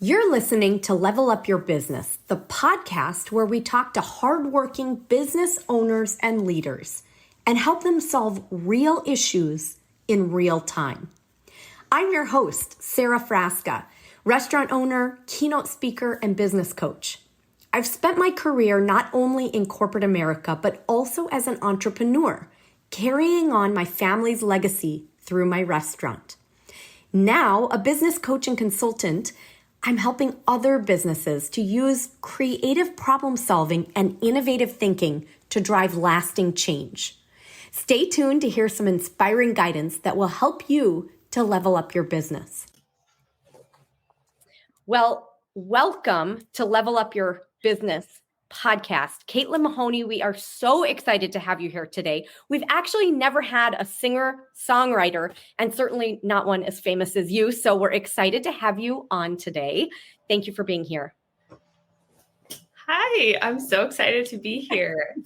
You're listening to Level Up Your Business, the podcast where we talk to hardworking business owners and leaders and help them solve real issues in real time. I'm your host, Sara Frasca, restaurant owner, keynote speaker, and business coach. I've spent my career not only in corporate America, but also as an entrepreneur, carrying on my family's legacy through my restaurant. Now, a business coach and consultant, I'm helping other businesses to use creative problem solving and innovative thinking to drive lasting change. Stay tuned to hear some inspiring guidance that will help you to level up your business. Well, welcome to Level Up Your Business podcast. Caitlin Mahoney, we are so excited to have you here today. We've actually never had a singer-songwriter, and certainly not one as famous as you, so we're excited to have you on today. Thank you for being here. Hi, I'm so excited to be here.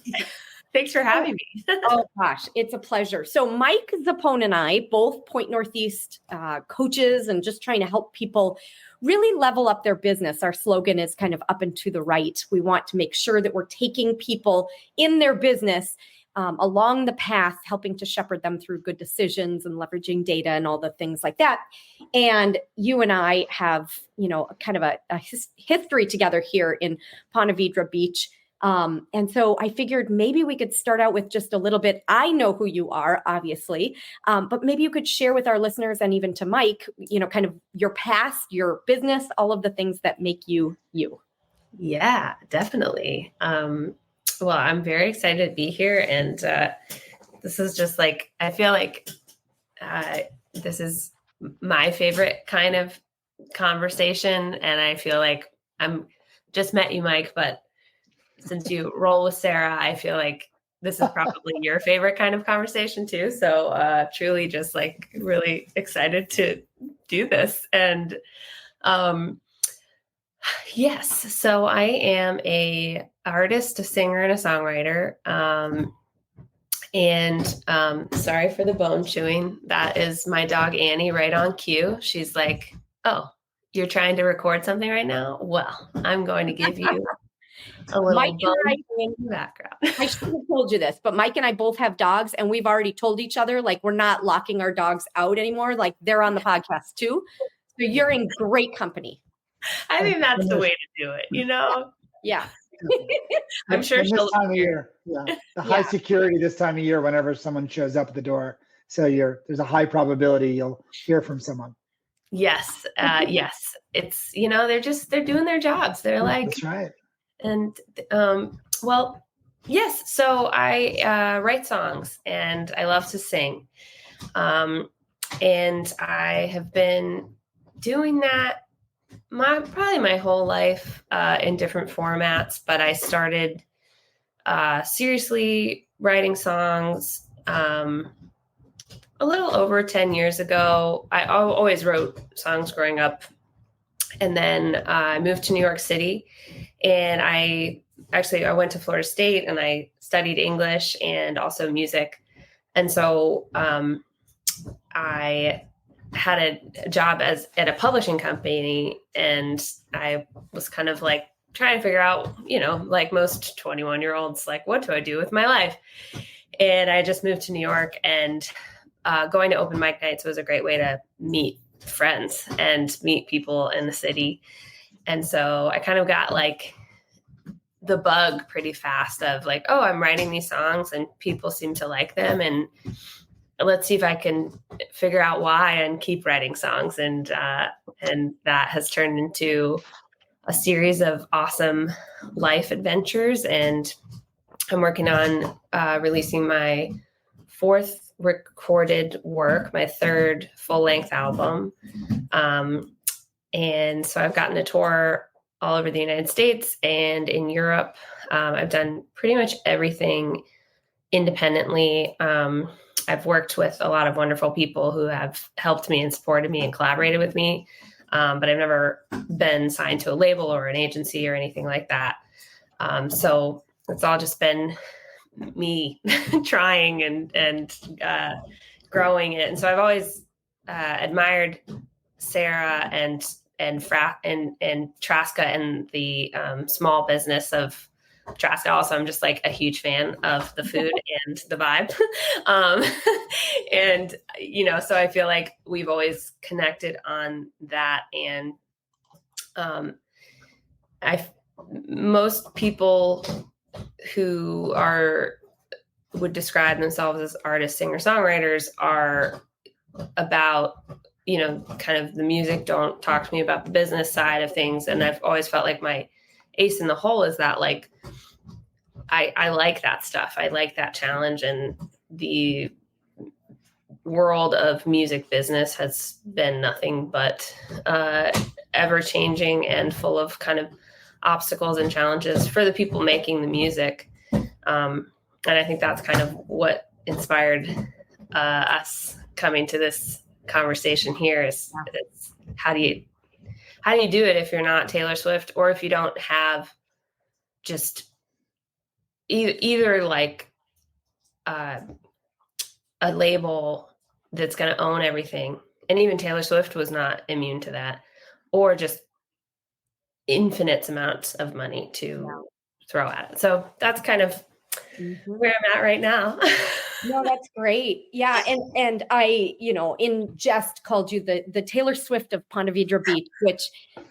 Thanks for having me. Oh gosh, it's a pleasure. So Mike Zappone and I, both Point Northeast coaches and just trying to help people really level up their business. Our slogan is kind of up and to the right. We want to make sure that we're taking people in their business along the path, helping to shepherd them through good decisions and leveraging data and all the things like that. And you and I have, kind of a history together here in Ponte Vedra Beach. And so I figured maybe we could start out with just a little bit. I know who you are, obviously, but maybe you could share with our listeners and even to Mike, kind of your past, your business, all of the things that make you you. Yeah, definitely. Well, I'm very excited to be here. And this is just like, I feel like this is my favorite kind of conversation. And I feel like I'm just met you, Mike, but since you roll with Sara, I feel like this is probably your favorite kind of conversation too. So truly just like really excited to do this. And yes, so I am a artist, a singer, and a songwriter. And sorry for the bone chewing. That is my dog, Annie, right on cue. She's like, oh, you're trying to record something right now? Well, I'm going to give you a little Mike in the background. I should have told you this, but Mike and I both have dogs, and we've already told each other, like, we're not locking our dogs out anymore. Like, they're on the podcast too. So you're in great company. I think that's the way to do it, Yeah. I'm sure this time of year. Yeah. The high security this time of year whenever someone shows up at the door. So there's a high probability you'll hear from someone. Yes. Yes. It's, they're doing their jobs. They're like, that's right. And, well, yes. So I write songs and I love to sing. And I have been doing that probably my whole life in different formats, but I started seriously writing songs a little over 10 years ago. I always wrote songs growing up. And then I moved to New York City, and I went to Florida State and I studied English and also music. And so I had a job at a publishing company, and I was kind of like trying to figure out, like most 21-year-olds, like, what do I do with my life? And I just moved to New York, and going to open mic nights was a great way to meet friends and meet people in the city. And so I kind of got like the bug pretty fast of like, oh, I'm writing these songs and people seem to like them, and let's see if I can figure out why and keep writing songs. And that has turned into a series of awesome life adventures. And I'm working on releasing my fourth recorded work, my third full-length album. And so I've gotten to tour all over the United States and in Europe. I've done pretty much everything independently. I've worked with a lot of wonderful people who have helped me and supported me and collaborated with me. But I've never been signed to a label or an agency or anything like that. So it's all just been me trying and growing it. And so I've always admired Sara and and Trasca and the small business of Trasca. Also, I'm just like a huge fan of the food and the vibe. And, so I feel like we've always connected on that. And most people who would describe themselves as artists, singer songwriters are about, kind of the music. Don't talk to me about the business side of things. And I've always felt like my ace in the hole is that, like, I like that stuff. I like that challenge. And the world of music business has been nothing but ever changing and full of kind of obstacles and challenges for the people making the music. And I think that's kind of what inspired us coming to this conversation here is how do you do it if you're not Taylor Swift, or if you don't have just either like a label that's going to own everything. And even Taylor Swift was not immune to that, or just infinite amounts of money to throw at it. So that's kind of where I'm at right now. No, that's great. Yeah. And I, in jest called you the Taylor Swift of Ponte Vedra Beach, which,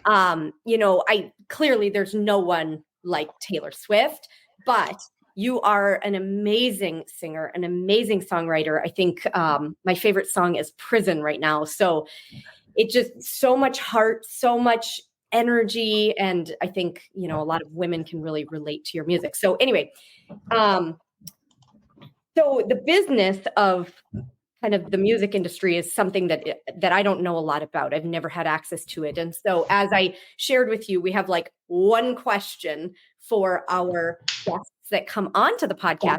I clearly there's no one like Taylor Swift, but you are an amazing singer, an amazing songwriter. I think my favorite song is Prison right now. So it just so much heart, so much energy. And I think, a lot of women can really relate to your music. So anyway, so the business of kind of the music industry is something that I don't know a lot about. I've never had access to it. And so as I shared with you, we have like one question for our guests that come onto the podcast.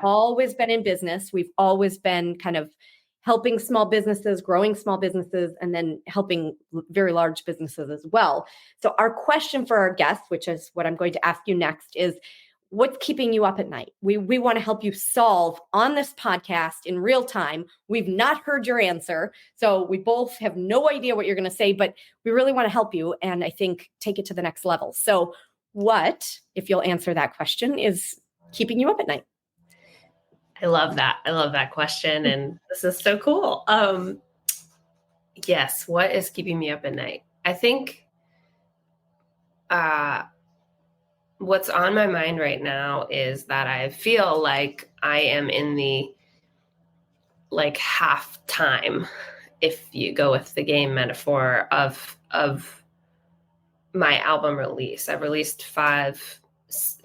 Always been in business. We've always been kind of helping small businesses, growing small businesses, and then helping very large businesses as well. So our question for our guests, which is what I'm going to ask you next, is what's keeping you up at night? We want to help you solve on this podcast in real time. We've not heard your answer, so we both have no idea what you're going to say, but we really want to help you and I think take it to the next level. So what, if you'll answer that question, is keeping you up at night? I love that. I love that question. And this is so cool. Yes. What is keeping me up at night? I think what's on my mind right now is that I feel like I am in the like half time, if you go with the game metaphor of my album release. I've released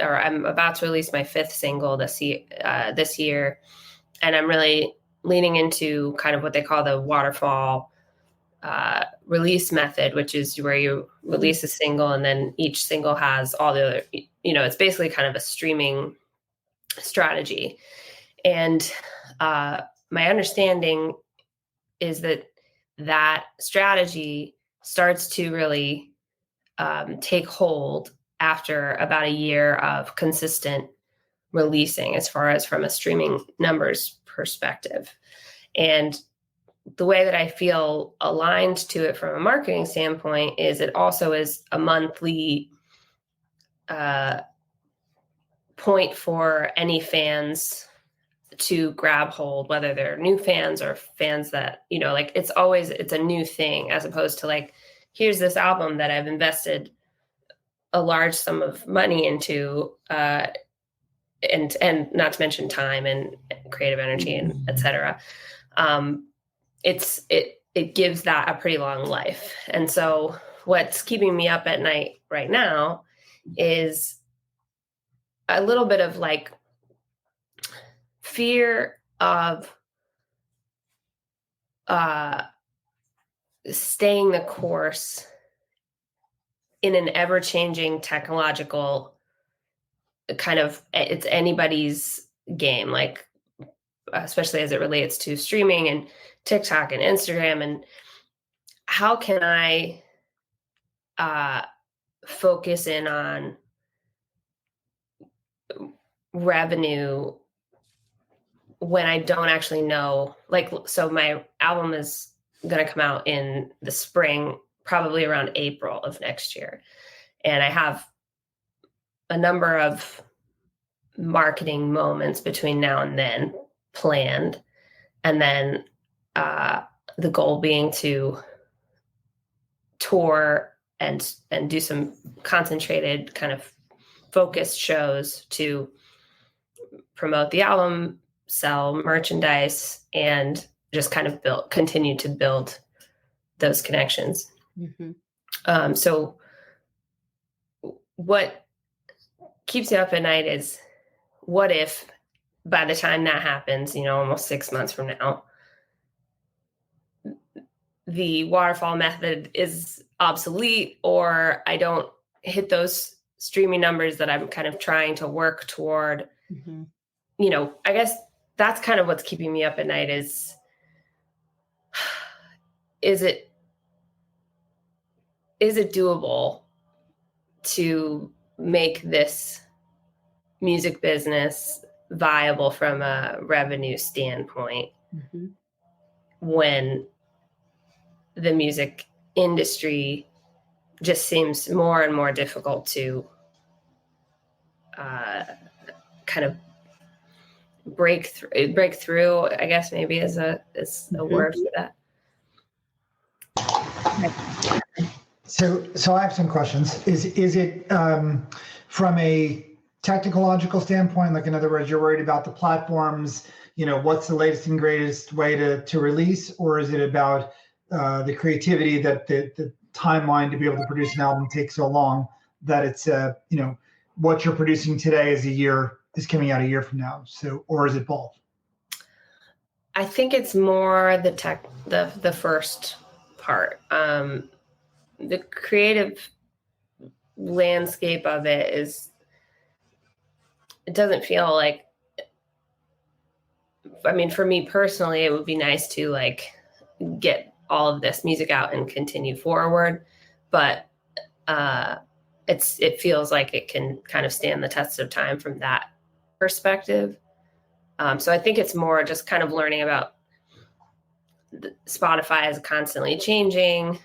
I'm about to release my 5th single this year. And I'm really leaning into kind of what they call the waterfall release method, which is where you release a single and then each single has all the other, it's basically kind of a streaming strategy. And my understanding is that strategy starts to really take hold after about a year of consistent releasing, as far as from a streaming numbers perspective. And the way that I feel aligned to it from a marketing standpoint is it also is a monthly point for any fans to grab hold, whether they're new fans or fans that, like it's a new thing, as opposed to like, here's this album that I've invested a large sum of money into, and not to mention time and creative energy and et cetera. It gives that a pretty long life. And so what's keeping me up at night right now is a little bit of like fear of staying the course in an ever-changing technological kind of, it's anybody's game, like especially as it relates to streaming and TikTok and Instagram. And how can I focus in on revenue when I don't actually know, like, so my album is going to come out in the spring, probably around April of next year. And I have a number of marketing moments between now and then planned. And then the goal being to tour and do some concentrated kind of focused shows to promote the album, sell merchandise, and just kind of continue to build those connections. Mm-hmm. So what keeps you up at night is, what if by the time that happens, almost 6 months from now, the waterfall method is obsolete, or I don't hit those streaming numbers that I'm kind of trying to work toward. Mm-hmm. I guess that's kind of what's keeping me up at night is it doable to make this music business viable from a revenue standpoint, mm-hmm. when the music industry just seems more and more difficult to kind of break through, I guess maybe is a mm-hmm. word for that. So I have some questions. Is it from a technological standpoint, like in other words, you're worried about the platforms, what's the latest and greatest way to release, or is it about the creativity that the timeline to be able to produce an album takes so long that it's what you're producing today is coming out a year from now? So, or is it both? I think it's more the first part. The creative landscape of it doesn't feel like, for me personally, it would be nice to get all of this music out and continue forward, but it feels like it can kind of stand the test of time from that perspective. So I think it's more just kind of learning about Spotify is constantly changing.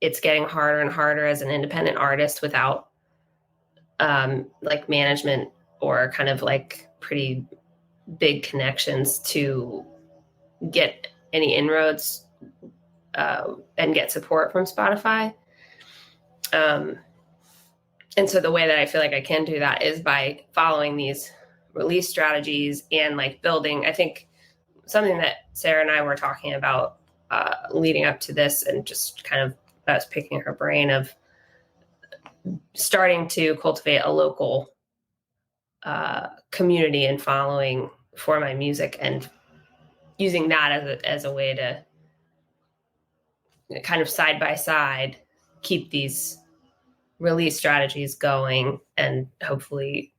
It's getting harder and harder as an independent artist without management or kind of pretty big connections to get any inroads and get support from Spotify. And so the way that I feel like I can do that is by following these release strategies and building. I think something that Sarah and I were talking about leading up to this, and just kind of, I was picking her brain of starting to cultivate a local community and following for my music, and using that as a way to kind of side by side keep these release strategies going and hopefully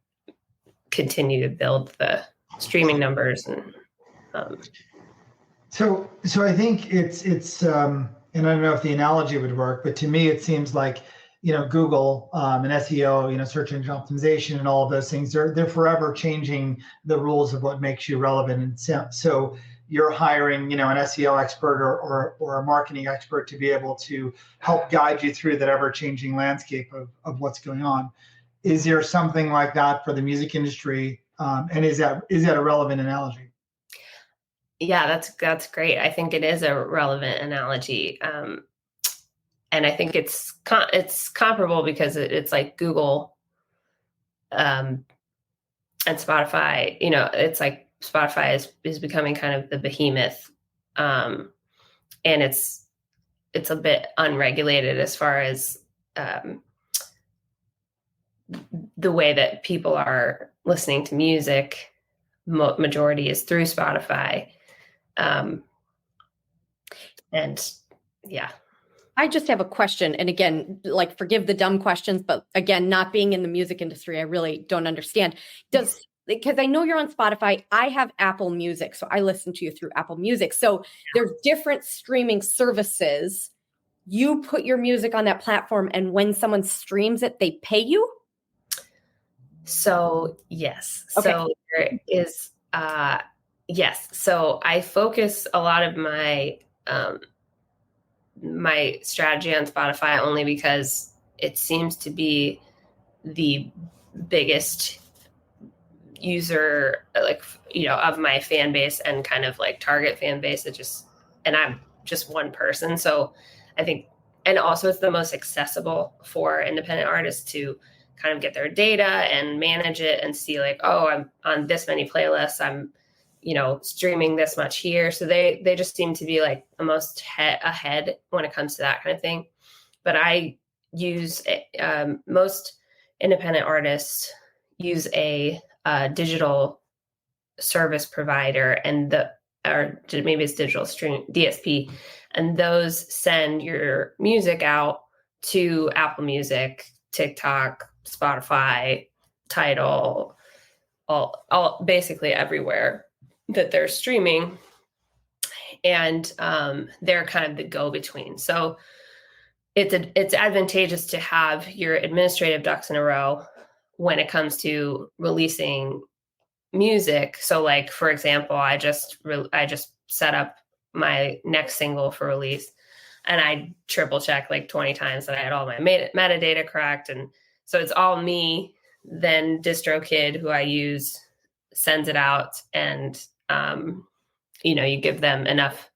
continue to build the streaming numbers. And so I think it's and I don't know if the analogy would work, but to me it seems like Google and SEO, search engine optimization, and all of those things, they're forever changing the rules of what makes you relevant. And so you're hiring an SEO expert or a marketing expert to be able to help guide you through that ever changing landscape of what's going on. Is there something like that for the music industry? And is that a relevant analogy? Yeah, that's great. I think it is a relevant analogy. And I think it's comparable because it's like Google and Spotify. It's like Spotify is becoming kind of the behemoth, and it's a bit unregulated as far as the way that people are listening to music. Majority is through Spotify, and yeah. I just have a question. And again, forgive the dumb questions, but again, not being in the music industry, I really don't understand. Because I know you're on Spotify, I have Apple Music, so I listen to you through Apple Music. So there's different streaming services. You put your music on that platform, and when someone streams it, they pay you? So, yes. Okay. So there is, yes. So I focus a lot of my my strategy on Spotify only because it seems to be the biggest user, like, of my fan base and kind of like target fan base. And I'm just one person. So I think, and also it's the most accessible for independent artists to kind of get their data and manage it and see like, oh, I'm on this many playlists. I'm, streaming this much here. So they just seem to be like the most ahead when it comes to that kind of thing. But I use, most independent artists use a digital service provider, or maybe it's digital stream, DSP, and those send your music out to Apple Music, TikTok, Spotify, Tidal, all basically everywhere that they're streaming, and they're kind of the go-between. So it's advantageous to have your administrative ducks in a row when it comes to releasing music. So like, for example, I just set up my next single for release, and I triple checked like 20 times that I had all my metadata correct. And so it's all me. Then DistroKid, who I use, sends it out, and you give them enough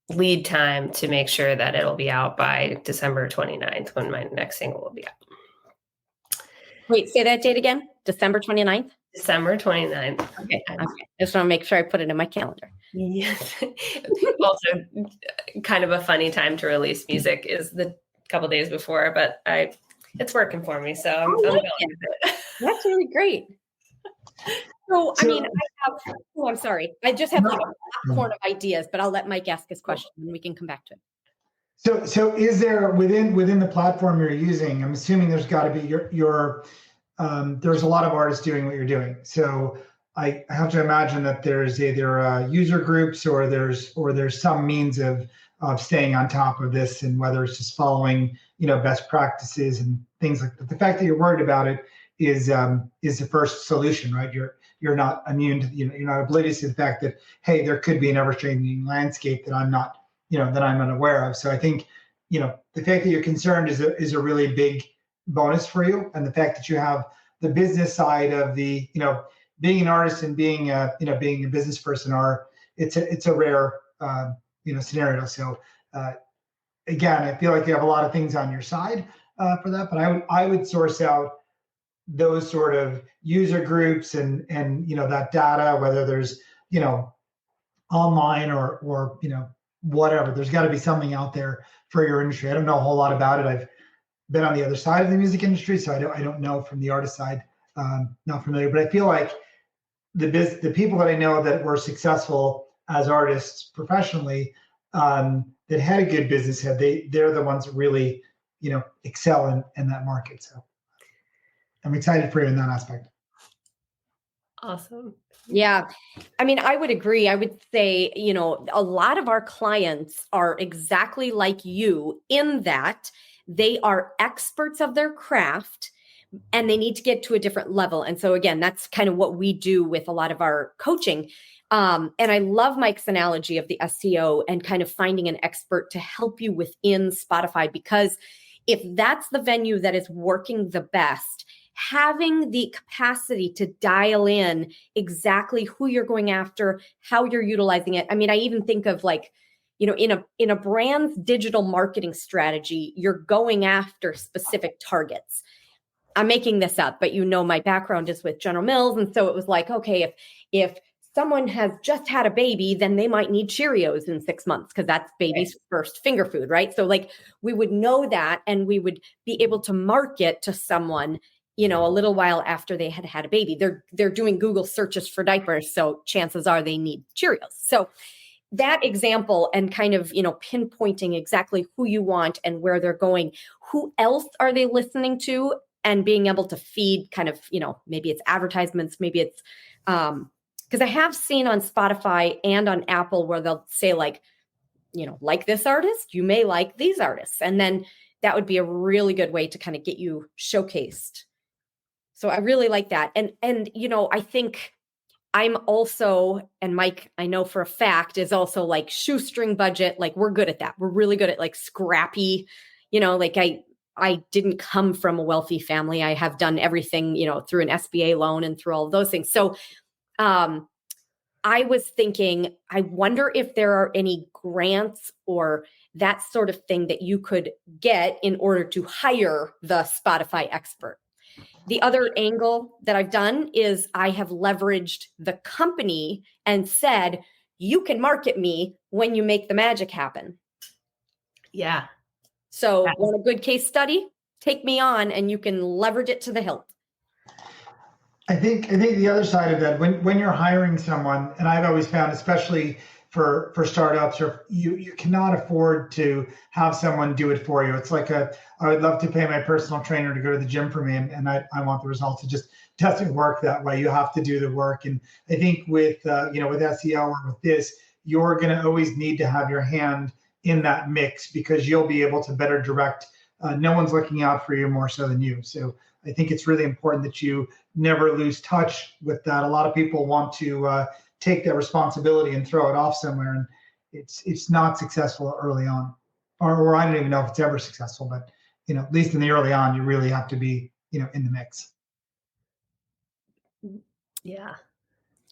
lead time to make sure that it'll be out by December 29th when my next single will be out. Wait, say that date again. December 29th? December 29th. Okay. I just want to make sure I put it in my calendar. Yes. Also, kind of a funny time to release music is the couple days before, but it's working for me. So I'm going with it. That's really great. So, I mean, I'm sorry. I just have like a popcorn of ideas, but I'll let Mike ask his question and we can come back to it. So is there within the platform you're using, I'm assuming there's got to be there's a lot of artists doing what you're doing. So I have to imagine that there's either user groups or there's some means of staying on top of this, and whether it's just following, best practices and things like that. The fact that you're worried about it is the first solution, right? You're not immune to, you're not oblivious to the fact that, hey, there could be an ever-changing landscape that I'm not, that I'm unaware of. So I think, the fact that you're concerned is a really big bonus for you. And the fact that you have the business side of the, being an artist and being a business person it's a rare, scenario. So again, I feel like you have a lot of things on your side for that, but I would source out those sort of user groups and that data, whether there's, online or whatever. There's got to be something out there for your industry. I don't know a whole lot about it. I've been on the other side of the music industry, so I don't know from the artist side. Not familiar, but I feel like the people that I know that were successful as artists professionally, that had a good business head, they're the ones that really, excel in that market. So I'm excited for you in that aspect. Awesome. Yeah. I mean, I would agree. I would say, a lot of our clients are exactly like you in that they are experts of their craft and they need to get to a different level. And so again, that's kind of what we do with a lot of our coaching. And I love Mike's analogy of the SEO and kind of finding an expert to help you within Spotify, because if that's the venue that is working the best, having the capacity to dial in exactly who you're going after, how you're utilizing it. I mean, I even think of like, in a brand's digital marketing strategy, you're going after specific targets. I'm making this up, but my background is with General Mills. And so it was like, okay, if someone has just had a baby, then they might need Cheerios in 6 months because that's baby's first finger food, right? So like we would know that and we would be able to market to someone, a little while after they had had a baby. They're doing Google searches for diapers, so chances are they need Cheerios. So that example and kind of, pinpointing exactly who you want and where they're going, who else are they listening to, and being able to feed kind of, maybe it's advertisements, maybe it's, because I have seen on Spotify and on Apple where they'll say like this artist, you may like these artists. And then that would be a really good way to kind of get you showcased. So I really like that. And I think I'm also, and Mike, I know for a fact, is also like shoestring budget. Like we're good at that. We're really good at like scrappy, like I didn't come from a wealthy family. I have done everything, through an SBA loan and through all of those things. So I was thinking, I wonder if there are any grants or that sort of thing that you could get in order to hire the Spotify expert. The other angle that I've done is I have leveraged the company and said, you can market me when you make the magic happen. Yeah. So want a good case study? Take me on and you can leverage it to the hilt. I think the other side of that, when you're hiring someone, and I've always found, especially for startups, or you cannot afford to have someone do it for you. It's like I would love to pay my personal trainer to go to the gym for me, and I want the results. It just doesn't work that way. You have to do the work. And I think with with SEO or with this, you're going to always need to have your hand in that mix because you'll be able to better direct. No one's looking out for you more so than you. So I think it's really important that you never lose touch with that. A lot of people want to take that responsibility and throw it off somewhere, and it's not successful early on, or I don't even know if it's ever successful. But at least in the early on, you really have to be in the mix. Yeah.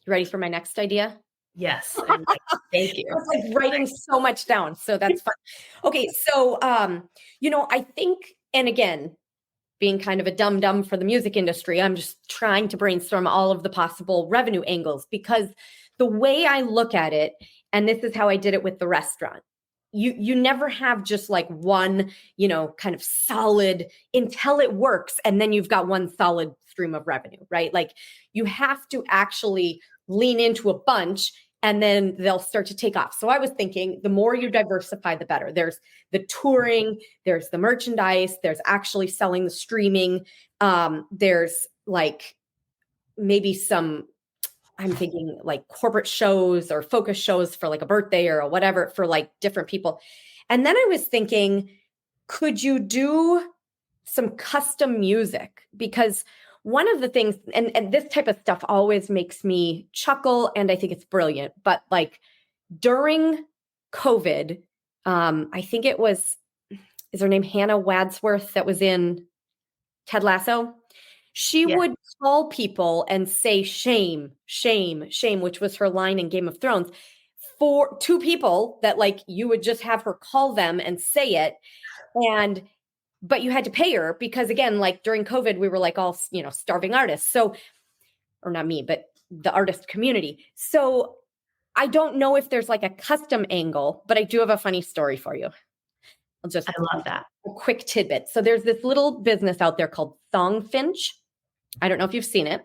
You ready for my next idea? Yes. Thank you. I was like writing so much down, so that's fun. Okay, so I think, and again, being kind of a dum-dum for the music industry, I'm just trying to brainstorm all of the possible revenue angles, because the way I look at it, and this is how I did it with the restaurant, you never have just like one, kind of solid until it works, and then you've got one solid stream of revenue, right? Like you have to actually lean into a bunch and then they'll start to take off. So I was thinking the more you diversify, the better. There's the touring, there's the merchandise, there's actually selling the streaming. There's like maybe some, I'm thinking like corporate shows or focus shows for like a birthday or whatever for like different people. And then I was thinking, could you do some custom music? Because one of the things, and this type of stuff always makes me chuckle, and I think it's brilliant, but like during COVID, I think it was, is her name Hannah Wadsworth that was in Ted Lasso? She would call people and say shame, shame, shame, which was her line in Game of Thrones, for two people that like you would just have her call them and say it. But you had to pay her because, again, like during COVID, we were like all, starving artists. So, or not me, but the artist community. So I don't know if there's like a custom angle, but I do have a funny story for you. I love that. A quick tidbit. So there's this little business out there called Songfinch. I don't know if you've seen it.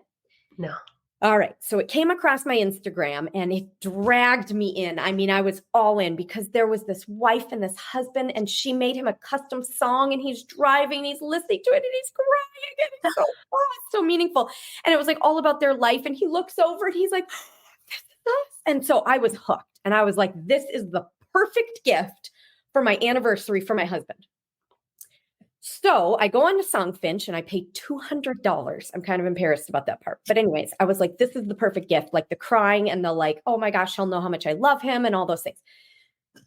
No. All right. So it came across my Instagram and it dragged me in. I mean, I was all in because there was this wife and this husband, and she made him a custom song, and he's driving, and he's listening to it, and he's crying. And it's so fun, so meaningful. And it was like all about their life. And he looks over and he's like, this is us. And so I was hooked. And I was like, this is the perfect gift for my anniversary for my husband. So I go on to Songfinch and I pay $200. I'm kind of embarrassed about that part. But anyways, I was like, this is the perfect gift, like the crying and the like, oh my gosh, he'll know how much I love him and all those things.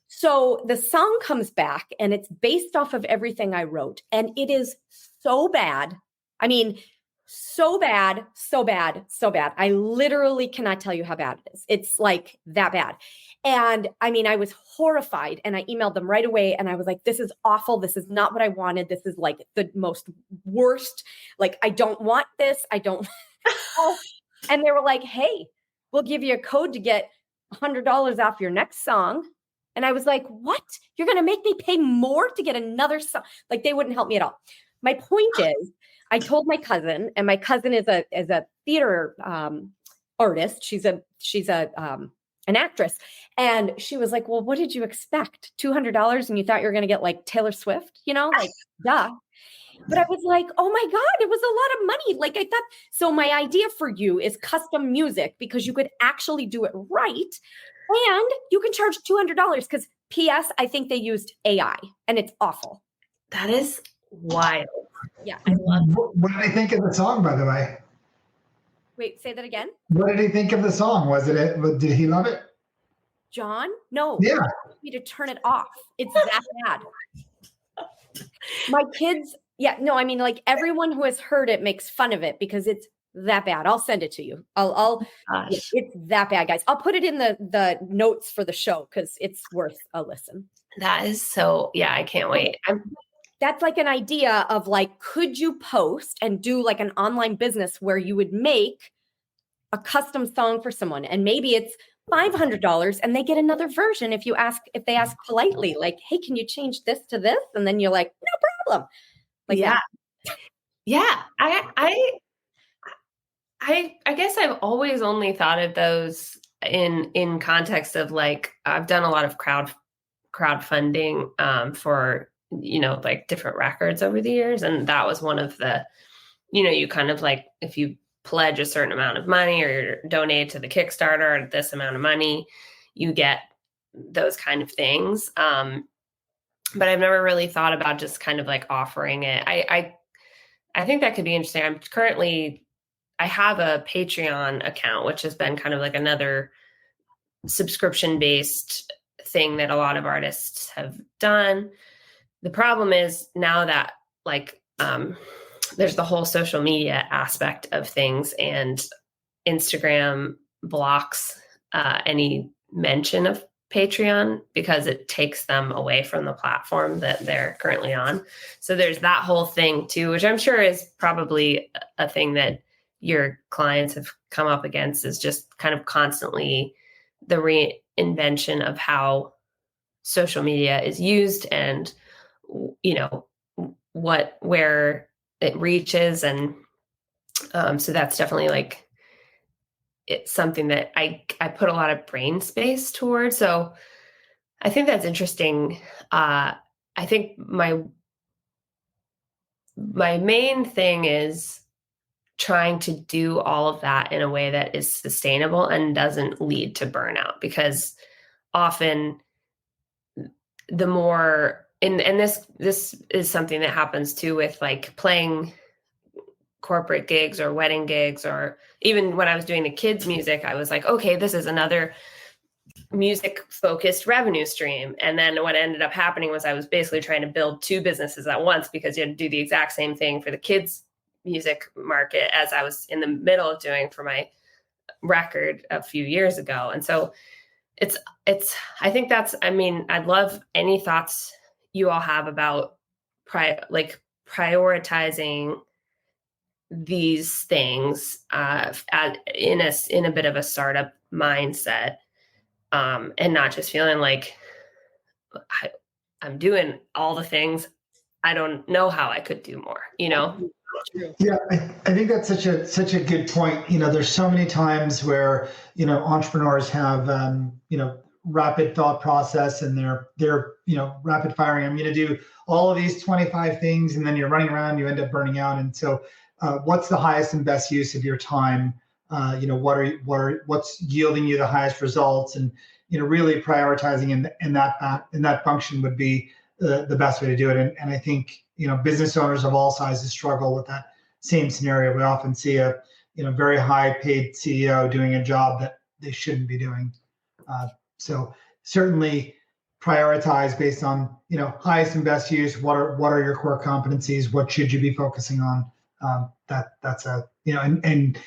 So the song comes back and it's based off of everything I wrote. And it is so bad. I mean, so bad, so bad, so bad. I literally cannot tell you how bad it is. It's like that bad. And I mean, I was horrified, and I emailed them right away. And I was like, this is awful. This is not what I wanted. This is like the most worst. Like, I don't want this. I don't. And they were like, hey, we'll give you a code to get $100 off your next song. And I was like, what? You're going to make me pay more to get another song? Like, they wouldn't help me at all. My point is, I told my cousin, and my cousin is a theater artist. She's an actress. And she was like, well, what did you expect? $200, and you thought you were going to get like Taylor Swift, like, duh. But I was like, oh my God, it was a lot of money. Like I thought, so my idea for you is custom music, because you could actually do it right. And you can charge $200 because PS, I think they used AI, and it's awful. That is wild. Yeah. I love it. What do they think of the song, by the way? Wait, say that again. What did he think of the song? Did he love it? John? No. Yeah. He told me to turn it off. It's that bad. My kids, I mean, like everyone who has heard it makes fun of it because it's that bad. I'll send it to you. It's that bad, guys. I'll put it in the notes for the show because it's worth a listen. That is so, I can't wait. That's like an idea of like, could you post and do like an online business where you would make a custom song for someone and maybe it's $500 and they get another version if they ask politely, like, hey, can you change this to this? And then you're like, no problem. Like that. Yeah. I guess I've always only thought of those in context of like, I've done a lot of crowdfunding for, like different records over the years. And that was one of the, you kind of like, if you pledge a certain amount of money or donate to the Kickstarter or this amount of money, you get those kind of things. But I've never really thought about just kind of like offering it. I think that could be interesting. I have a Patreon account, which has been kind of like another subscription-based thing that a lot of artists have done. The problem is now that like, there's the whole social media aspect of things, and Instagram blocks any mention of Patreon because it takes them away from the platform that they're currently on. So there's that whole thing too, which I'm sure is probably a thing that your clients have come up against, is just kind of constantly the reinvention of how social media is used and, where it reaches. And so that's definitely like, it's something that I put a lot of brain space towards. So I think that's interesting. I think my main thing is trying to do all of that in a way that is sustainable and doesn't lead to burnout, because often the more, and this is something that happens too with like playing corporate gigs or wedding gigs, or even when I was doing the kids music, I was like, okay, this is another music focused revenue stream. And then what ended up happening was I was basically trying to build two businesses at once, because you had to do the exact same thing for the kids music market as I was in the middle of doing for my record a few years ago. And so I think I'd love any thoughts you all have about prioritizing these things in a bit of a startup mindset, and not just feeling like I'm doing all the things. I don't know how I could do more, Yeah, I think that's such a good point. There's so many times where, entrepreneurs have, rapid thought process, and they're rapid firing. I'm going to do all of these 25 things, and then you're running around, you end up burning out. And so what's the highest and best use of your time? What's yielding you the highest results? And, really prioritizing in that function would be the best way to do it. And I think, business owners of all sizes struggle with that same scenario. We often see a, very high paid CEO doing a job that they shouldn't be doing. So certainly prioritize based on, highest and best use. What are your core competencies? What should you be focusing on? That's and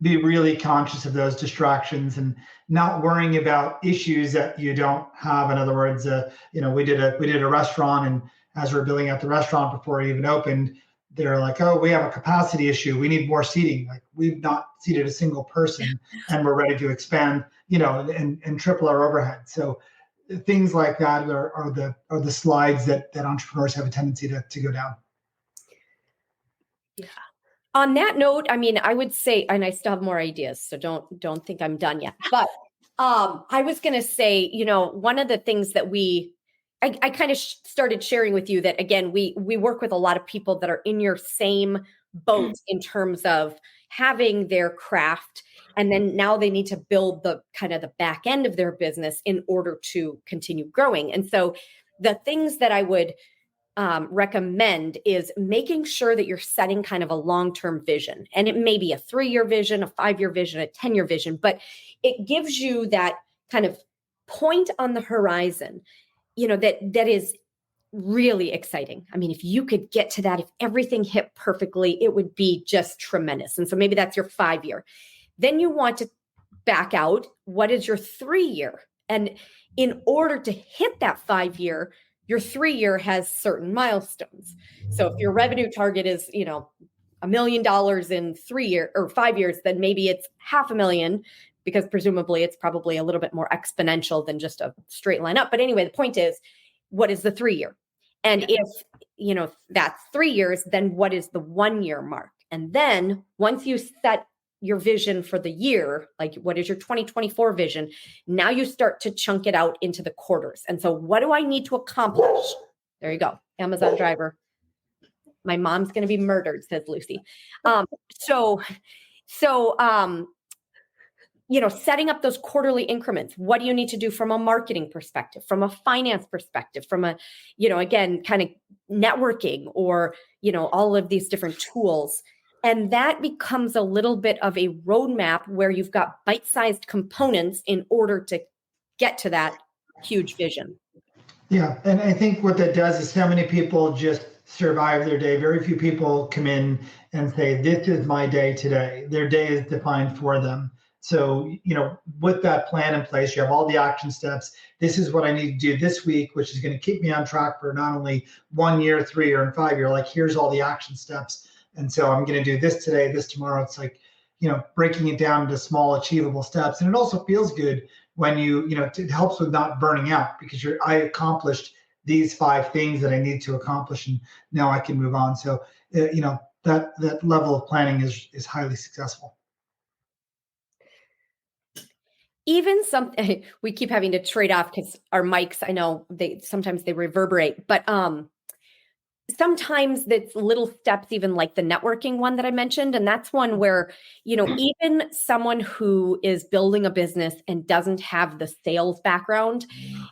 be really conscious of those distractions and not worrying about issues that you don't have. In other words, we did a restaurant, and as we're building out the restaurant before it even opened, they're like, oh, we have a capacity issue. We need more seating. Like, we've not seated a single person, and we're ready to expand, and triple our overhead. So things like that are the slides that entrepreneurs have a tendency to go down. Yeah. On that note, I would say, and I still have more ideas, so don't think I'm done yet. But I was going to say, one of the things that I kind of started sharing with you that, again, we work with a lot of people that are in your same boat in terms of having their craft, and then now they need to build the kind of the back end of their business in order to continue growing. And so the things that I would recommend is making sure that you're setting kind of a long-term vision. And it may be a 3-year vision, a 5-year vision, a 10-year vision, but it gives you that kind of point on the horizon, that is really exciting. I mean, if you could get to that, if everything hit perfectly, it would be just tremendous. And so maybe that's your 5-year. Then you want to back out. What is your 3-year? And in order to hit that 5-year, your 3-year has certain milestones. So if your revenue target is, $1 million in 3 years or 5 years, then maybe it's $500,000, because presumably it's probably a little bit more exponential than just a straight line up. But anyway, the point is, what is the 3-year? And if, that's 3 years, then what is the 1-year mark? And then once you set your vision for the year, like what is your 2024 vision? Now you start to chunk it out into the quarters. And so what do I need to accomplish? There you go. Amazon driver. My mom's going to be murdered, says Lucy. Setting up those quarterly increments. What do you need to do from a marketing perspective, from a finance perspective, from a, again, kind of networking or, all of these different tools. And that becomes a little bit of a roadmap where you've got bite-sized components in order to get to that huge vision. Yeah. And I think what that does is so many people just survive their day. Very few people come in and say, this is my day today. Their day is defined for them. So, with that plan in place, you have all the action steps. This is what I need to do this week, which is going to keep me on track for not only 1 year, 3 year, and 5 year. Like, here's all the action steps. And so I'm going to do this today, this tomorrow. It's like, breaking it down into small, achievable steps. And it also feels good when it helps with not burning out, because I accomplished these 5 things that I need to accomplish, and now I can move on. So, that level of planning is highly successful. Even something we keep having to trade off because our mics, I know sometimes they reverberate, but sometimes it's little steps, even like the networking one that I mentioned. And that's one where, even someone who is building a business and doesn't have the sales background,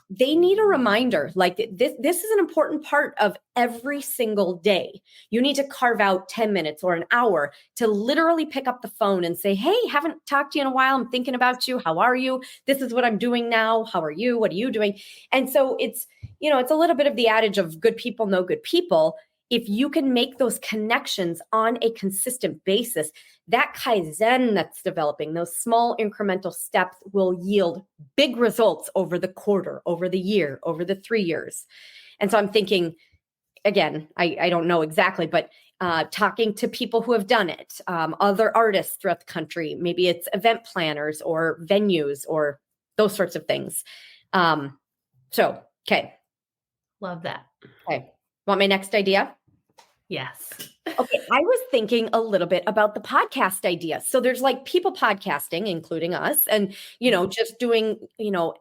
they need a reminder. Like this is an important part of every single day. You need to carve out 10 minutes or an hour to literally pick up the phone and say, hey, haven't talked to you in a while. I'm thinking about you. How are you? This is what I'm doing now. How are you? What are you doing? And so it's a little bit of the adage of good people know good people. If you can make those connections on a consistent basis, that Kaizen that's developing, those small incremental steps will yield big results over the quarter, over the year, over the 3 years. And so I'm thinking, again, I don't know exactly, but talking to people who have done it, other artists throughout the country, maybe it's event planners or venues or those sorts of things. Okay. Love that. Okay. Want my next idea? Yes. Okay. I was thinking a little bit about the podcast idea. So there's like people podcasting, including us, and, just doing,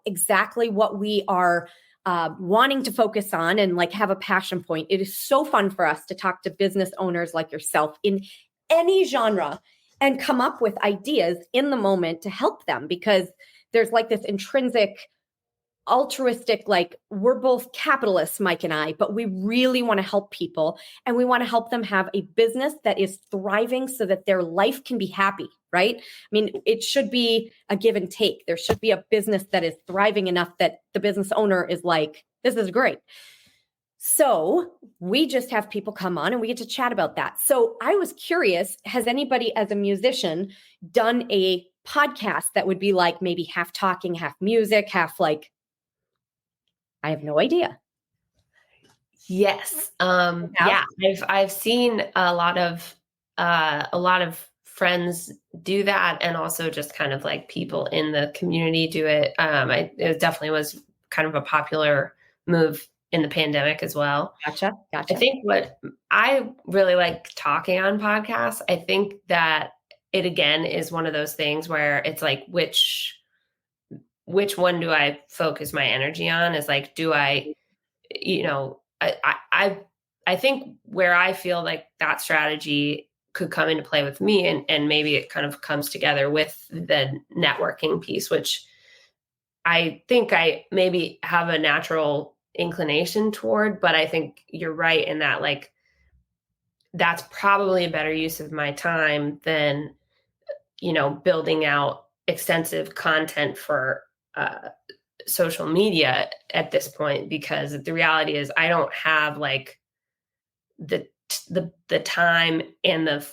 exactly what we are wanting to focus on and like have a passion point. It is so fun for us to talk to business owners like yourself in any genre and come up with ideas in the moment to help them, because there's like this intrinsic altruistic, like we're both capitalists, Mike and I, but we really want to help people and we want to help them have a business that is thriving so that their life can be happy, right? I mean, it should be a give and take. There should be a business that is thriving enough that the business owner is like, this is great. So we just have people come on and we get to chat about that. So I was curious, has anybody as a musician done a podcast that would be like maybe half talking, half music, half like, I have no idea. Yes. Yeah. I've seen a lot of friends do that, and also just kind of like people in the community do it. It definitely was kind of a popular move in the pandemic as well. Gotcha. I think what I really like talking on podcasts, I think that it again is one of those things where it's like, which one do I focus my energy on? Is like, do I, I think where I feel like that strategy could come into play with me, and maybe it kind of comes together with the networking piece, which I think I maybe have a natural inclination toward, but I think you're right in that, like, that's probably a better use of my time than, building out extensive content for social media at this point, because the reality is I don't have like the time and the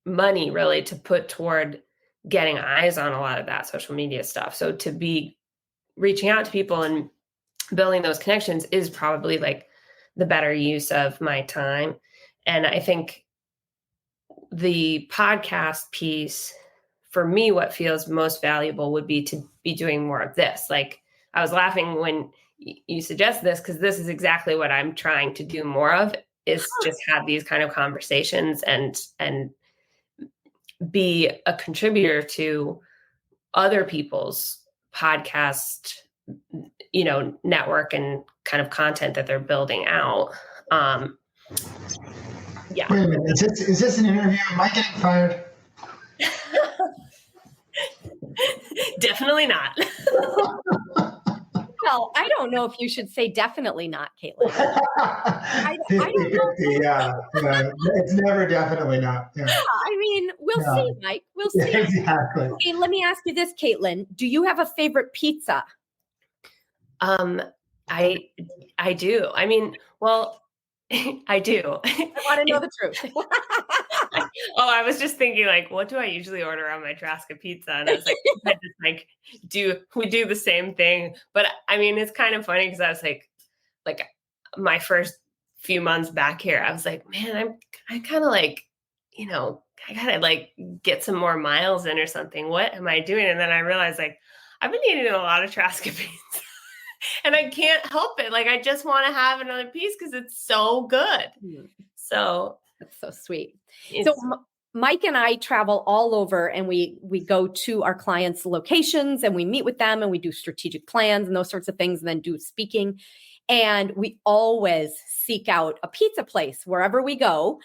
money really to put toward getting eyes on a lot of that social media stuff. So to be reaching out to people and building those connections is probably like the better use of my time. And I think the podcast piece, for me, what feels most valuable would be to be doing more of this. Like, I was laughing when you suggest this, because this is exactly what I'm trying to do more of, is just have these kind of conversations and be a contributor to other people's podcast, network and kind of content that they're building out. Yeah. Wait a minute. Is this an interview? Am I getting fired? Definitely not. Well, I don't know if you should say definitely not, Caitlin. I don't know. Yeah. It's never definitely not. Yeah. I mean, we'll see, Mike. We'll see. Exactly. Okay, let me ask you this, Caitlin. Do you have a favorite pizza? I do. I mean, well, I do. I want to know the truth. Oh, I was just thinking, like, what do I usually order on my Trasca pizza? And I was like, I just like we do the same thing. But I mean, it's kind of funny because I was like my first few months back here, I was like, man, I kind of like, I gotta like get some more miles in or something. What am I doing? And then I realized, like, I've been eating a lot of Trasca pizza. And I can't help it. Like, I just want to have another piece because it's so good. So that's so sweet. So Mike and I travel all over, and we go to our clients' locations and we meet with them and we do strategic plans and those sorts of things, and then do speaking. And we always seek out a pizza place wherever we go,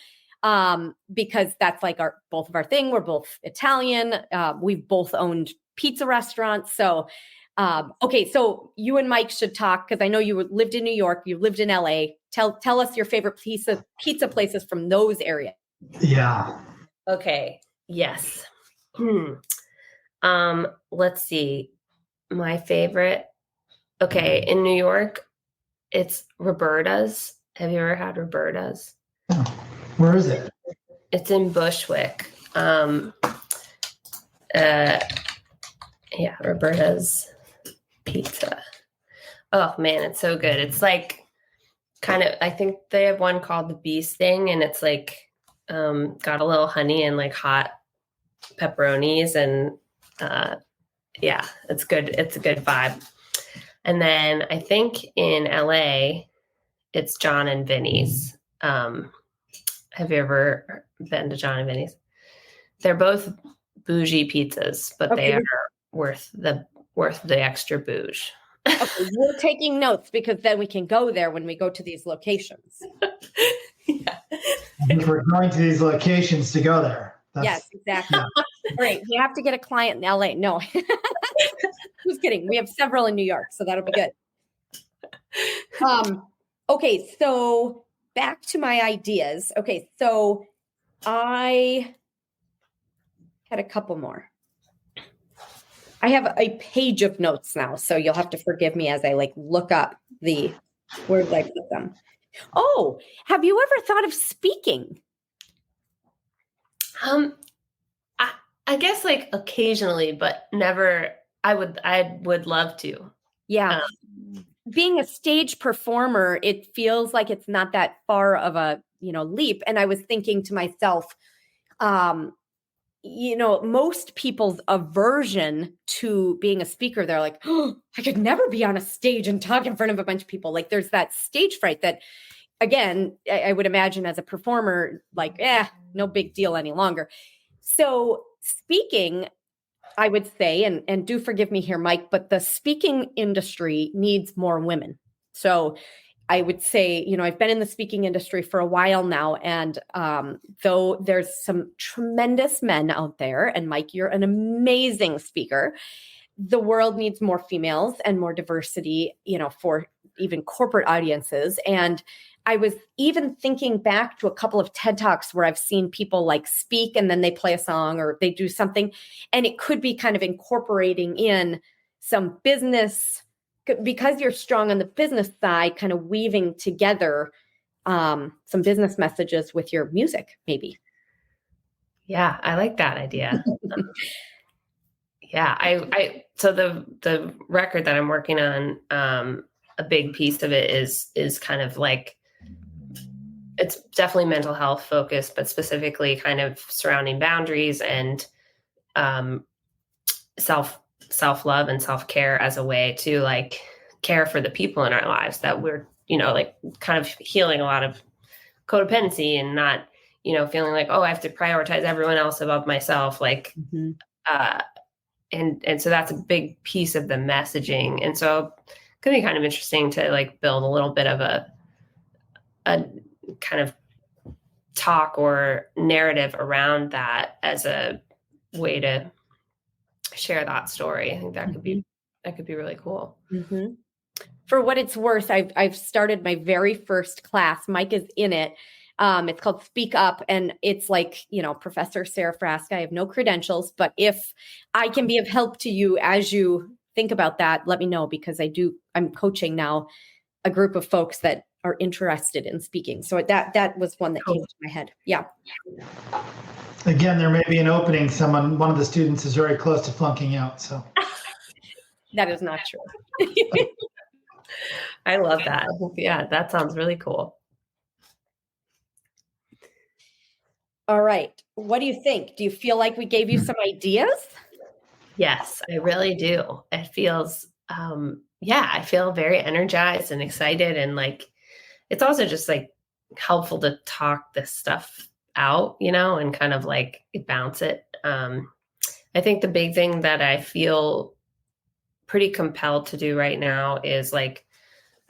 because that's like both of our thing. We're both Italian. We've both owned pizza restaurants. So okay, so you and Mike should talk, because I know you lived in New York, you lived in LA. Tell us your favorite pizza places from those areas. Yeah. Okay. Yes. Let's see. My favorite. Okay, in New York, it's Roberta's. Have you ever had Roberta's? Oh, where is it? It's in Bushwick. Yeah, Roberta's Pizza. Oh man, it's so good. It's like kind of, I think they have one called the Bee Sting, and it's like got a little honey and like hot pepperonis, and yeah, it's good. It's a good vibe. And then I think in LA, it's John and Vinny's. Have you ever been to John and Vinny's? They're both bougie pizzas, but they are worth the extra bouge. Okay, we're taking notes, because then we can go there when we go to these locations. Yeah. We're going to these locations to go there. Yes, exactly. Yeah. Great. We have to get a client in LA. No, who's kidding? We have several in New York, so that'll be good. Okay, so back to my ideas. Okay, so I had a couple more. I have a page of notes now, so you'll have to forgive me as I like look up the words I put them. Oh, have you ever thought of speaking? I guess like occasionally, but never. I would love to. Yeah. Being a stage performer, it feels like it's not that far of a, leap. And I was thinking to myself, most people's aversion to being a speaker, they're like, oh, I could never be on a stage and talk in front of a bunch of people. Like, there's that stage fright that, again, I would imagine as a performer, like, no big deal any longer. So speaking, I would say, and do forgive me here, Mike, but the speaking industry needs more women. So I would say, I've been in the speaking industry for a while now, and though there's some tremendous men out there, and Mike, you're an amazing speaker, the world needs more females and more diversity, for even corporate audiences. And I was even thinking back to a couple of TED Talks where I've seen people like speak and then they play a song or they do something. And it could be kind of incorporating in some business, because you're strong on the business side, kind of weaving together some business messages with your music, maybe. Yeah, I like that idea. Yeah, so the record that I'm working on, a big piece of it is kind of like, it's definitely mental health focused, but specifically kind of surrounding boundaries and self-love and self-care as a way to like care for the people in our lives that we're, like kind of healing a lot of codependency and not, feeling like, oh, I have to prioritize everyone else above myself. Like, and so that's a big piece of the messaging. And so it could be kind of interesting to like build a little bit of a kind of talk or narrative around that as a way to share that story. I think that could be really cool. Mm-hmm. For what it's worth, I've started my very first class. Mike is in it. It's called Speak Up, and it's like, Professor Sara Frasca. I have no credentials, but if I can be of help to you as you think about that, let me know, because I'm coaching now a group of folks that are interested in speaking. So that was one that came to my head. Yeah. Again, there may be an opening. One of the students is very close to flunking out. So that is not true. I love that. Yeah, that sounds really cool. All right. What do you think? Do you feel like we gave you some ideas? Yes, I really do. It feels, I feel very energized and excited. And like, it's also just like helpful to talk this stuff out, and kind of like bounce it. I think the big thing that I feel pretty compelled to do right now is like,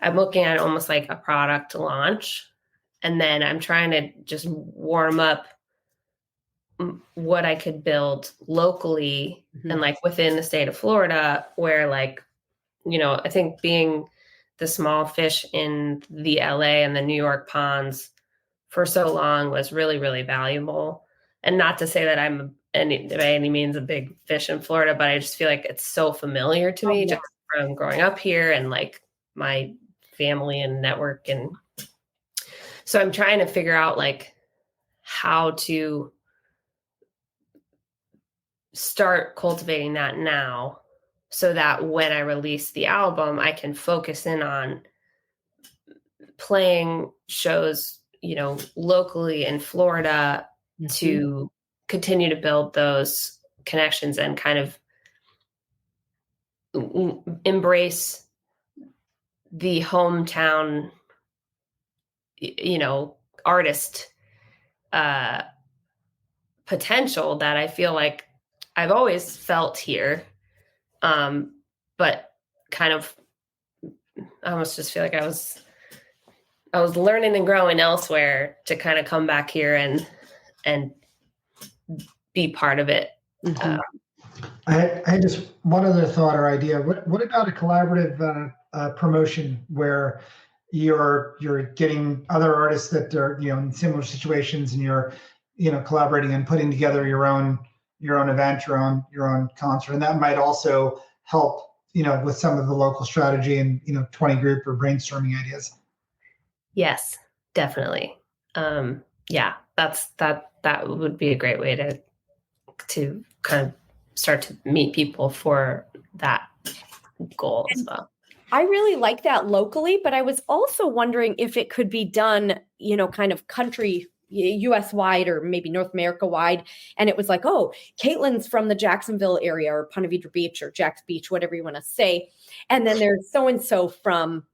I'm looking at it almost like a product launch. And then I'm trying to just warm up what I could build locally and like within the state of Florida, where like, I think being the small fish in the LA and the New York ponds for so long was really, really valuable. And not to say that I'm by any means a big fish in Florida, but I just feel like it's so familiar to me just from growing up here and like my family and network. And so I'm trying to figure out like how to start cultivating that now so that when I release the album, I can focus in on playing shows, locally in Florida to continue to build those connections and kind of embrace the hometown, artist potential that I feel like I've always felt here. But kind of, I almost just feel like I was learning and growing elsewhere to kind of come back here and be part of it. I had just one other thought or idea. What about a collaborative promotion where you're getting other artists that are in similar situations, and you're collaborating and putting together your own event, your own concert, and that might also help with some of the local strategy and 20 group or brainstorming ideas. Yes, definitely. That would be a great way to kind of start to meet people for that goal as well. I really like that locally, but I was also wondering if it could be done, kind of country, US wide or maybe North America wide. And it was like, oh, Caitlin's from the Jacksonville area or Ponte Vedra Beach or Jack's Beach, whatever you want to say. And then there's so-and-so from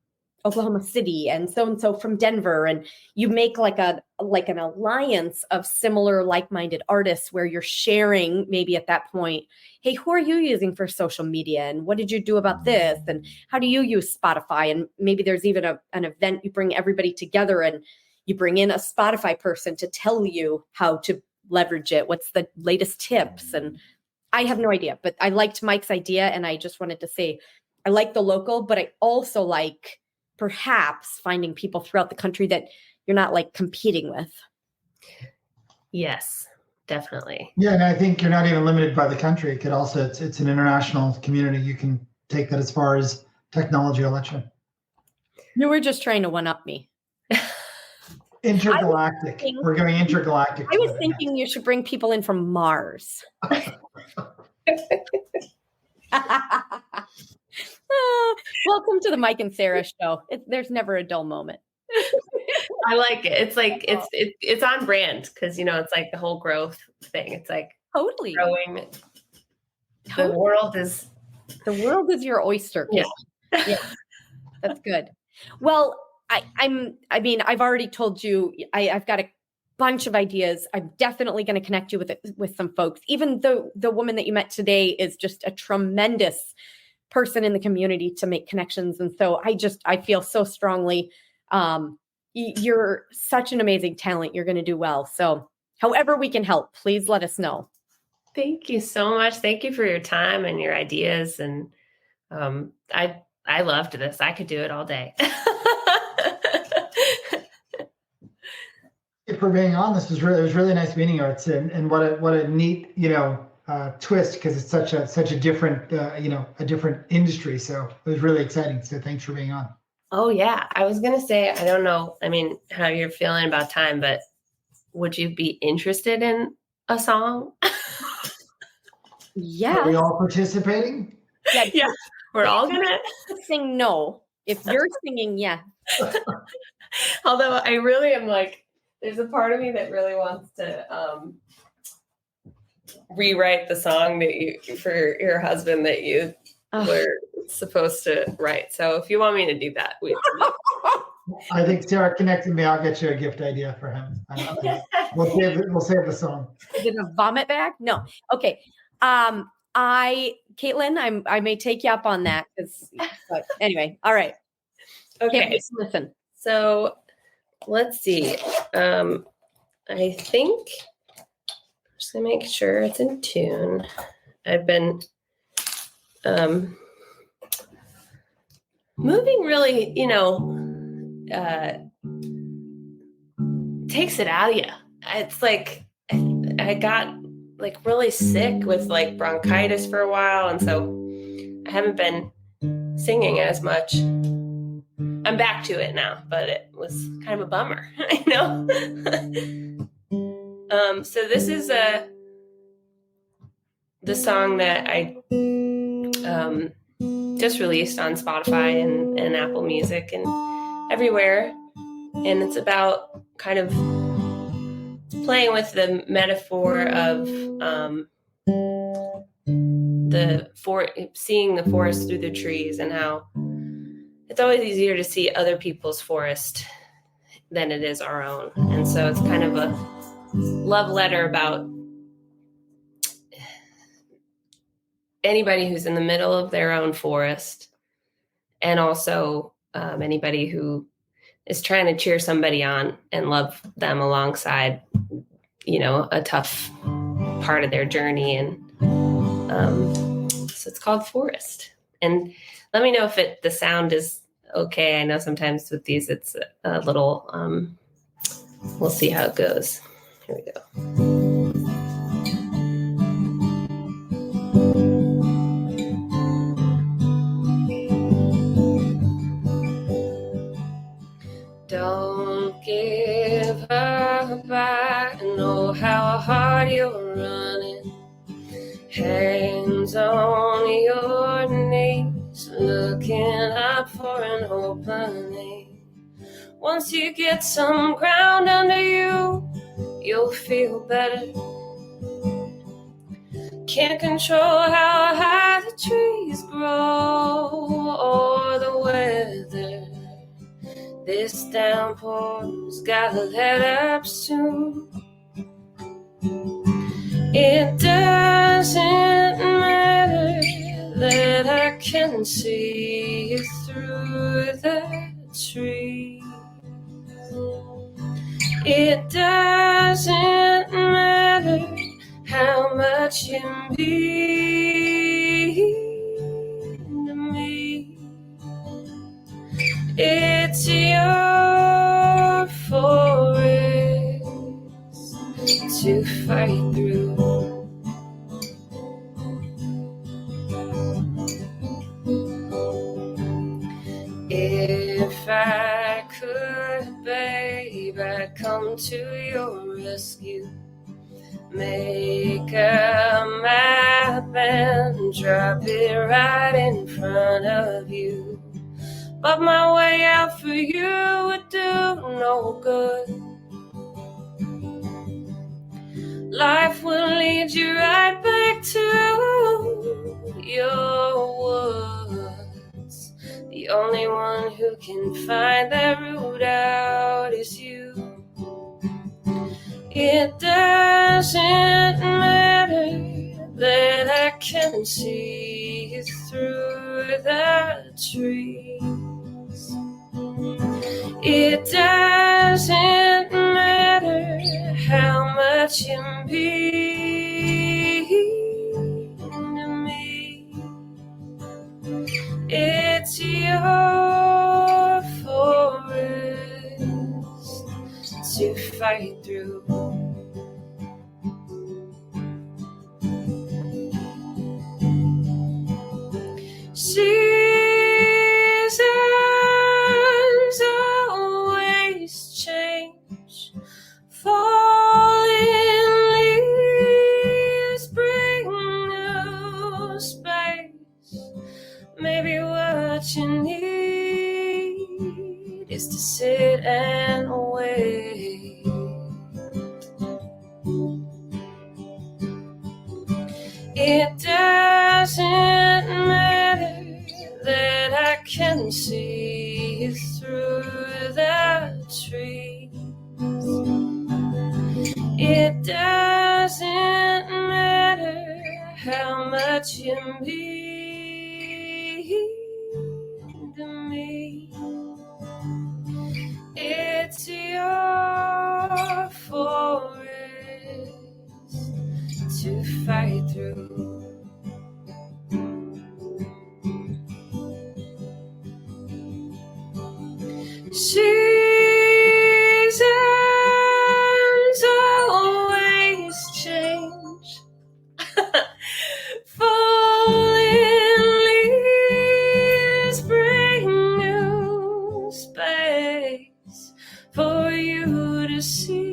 Oklahoma City and so from Denver. And you make like an alliance of similar like-minded artists where you're sharing maybe at that point, hey, who are you using for social media? And what did you do about this? And how do you use Spotify? And maybe there's even an event, you bring everybody together and you bring in a Spotify person to tell you how to leverage it. What's the latest tips? And I have no idea, but I liked Mike's idea. And I just wanted to say, I like the local, but I also like perhaps finding people throughout the country that you're not like competing with. Yes, definitely. Yeah, and I think you're not even limited by the country. It could also, it's an international community. You can take that as far as technology will let you. You were just trying to one-up me. Intergalactic. We're going intergalactic. I was thinking you should bring people in from Mars. Welcome to the Mike and Sarah show. There's never a dull moment. I like it. It's like it's on brand because it's like the whole growth thing. It's like totally growing. The world is your oyster. Yeah. Yeah, that's good. Well, I've already told you I've got a bunch of ideas. I'm definitely going to connect you with some folks. Even though the woman that you met today is just a tremendous person in the community to make connections. And so I feel so strongly, you're such an amazing talent. You're going to do well. So however we can help, please let us know. Thank you so much. Thank you for your time and your ideas. And I loved this. I could do it all day. Thank you for being on. It was really nice meeting you. And what a neat, twist, because it's such a different, a different industry. So it was really exciting. So thanks for being on. Oh yeah. I was going to say, I don't know, how you're feeling about time, but would you be interested in a song? Yeah. Are we all participating? Yeah. We're all going to sing no. If you're singing, yeah. Although I really am like, there's a part of me that really wants to rewrite the song for your husband that you were supposed to write. So if you want me to do that, I think Sarah connected me. I'll get you a gift idea for him. We'll save the song. Is it a vomit bag? No. Okay. Caitlin, I may take you up on that but anyway, all right. Okay. Listen. So let's see. I think I'm just gonna make sure it's in tune. I've been moving really, takes it out of you. It's like I got like really sick with like bronchitis for a while, and so I haven't been singing as much. I'm back to it now, but it was kind of a bummer, I know. So this is the song that I just released on Spotify and Apple Music and everywhere, and it's about kind of playing with the metaphor of seeing the forest through the trees, and how it's always easier to see other people's forest than it is our own. And so it's kind of a love letter about anybody who's in the middle of their own forest, and also anybody who is trying to cheer somebody on and love them alongside, a tough part of their journey. And so it's called Forest. And let me know if the sound is okay. I know sometimes with these it's a little, we'll see how it goes. Here we go. Don't give up, I know how hard you're running. Hands on your knees, looking up for an opening. Once you get some ground under you, you'll feel better. Can't control how high the trees grow or the weather. This downpour's gotta let up soon. It doesn't matter that I can see you through the trees. It doesn't matter how much you mean to me. It's your forest to fight through. If I could, babe, I'd come to your rescue. Make a map and drop it right in front of you. But my way out for you would do no good. Life will lead you right back to your woods. The only one who can find that route out is you. It doesn't matter that I can see through the trees. It doesn't matter how much you mean to me. It's your forest to fight through. Seasons always change. Falling leaves bring new space. Maybe what you need is to sit and wait. It doesn't matter that I can see through the trees. It doesn't matter how much you mean to me. It's your forest to fight through. Seasons always change. Falling leaves bring new space for you to see.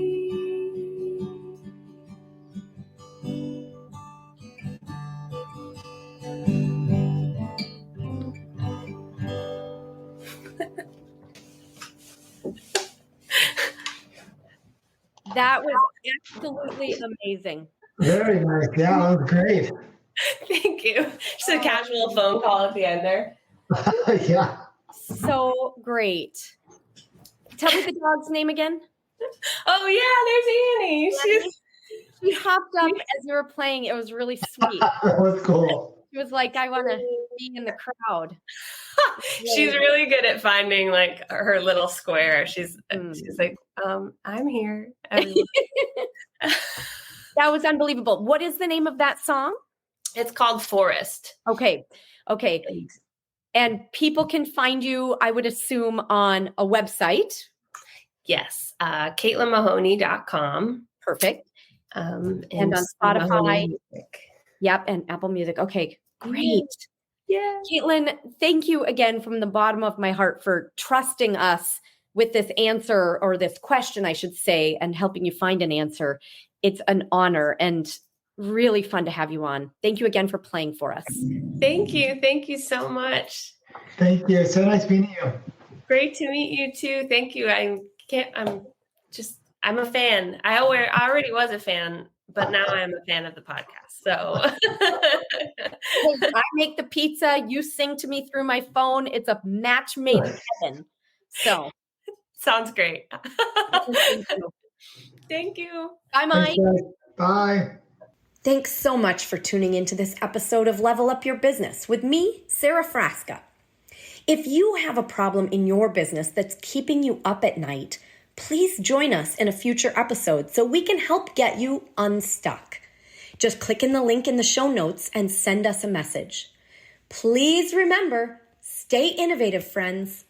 That was absolutely amazing. Very nice. Yeah, that was great. Thank you. Just a casual phone call at the end there. Yeah. So great. Tell me the dog's name again. Oh yeah, there's Annie. She hopped up as you were playing. It was really sweet. That was cool. She was like, I want to be in the crowd. She's really good at finding like her little square. She's like, I'm here. That was unbelievable. What is the name of that song? It's called Forest. Okay. And people can find you, I would assume, on a website. Yes. CaitlinMahoney.com. Perfect. And on Spotify. Yep. And Apple Music. Okay. Great. Yeah. Caitlin, thank you again from the bottom of my heart for trusting us with this answer, or this question, I should say, and helping you find an answer. It's an honor and really fun to have you on. Thank you again for playing for us. Thank you. Thank you so much. Thank you. So nice meeting you. Great to meet you too. Thank you. I'm a fan. I already was a fan, but now I'm a fan of the podcast. So I make the pizza. You sing to me through my phone. It's a match made in heaven. So sounds great. thank you. Thank you. Bye, Mike. Bye. Thanks so much for tuning into this episode of Level Up Your Business with me, Sara Frasca. If you have a problem in your business that's keeping you up at night, please join us in a future episode so we can help get you unstuck. Just click in the link in the show notes and send us a message. Please remember, stay innovative, friends.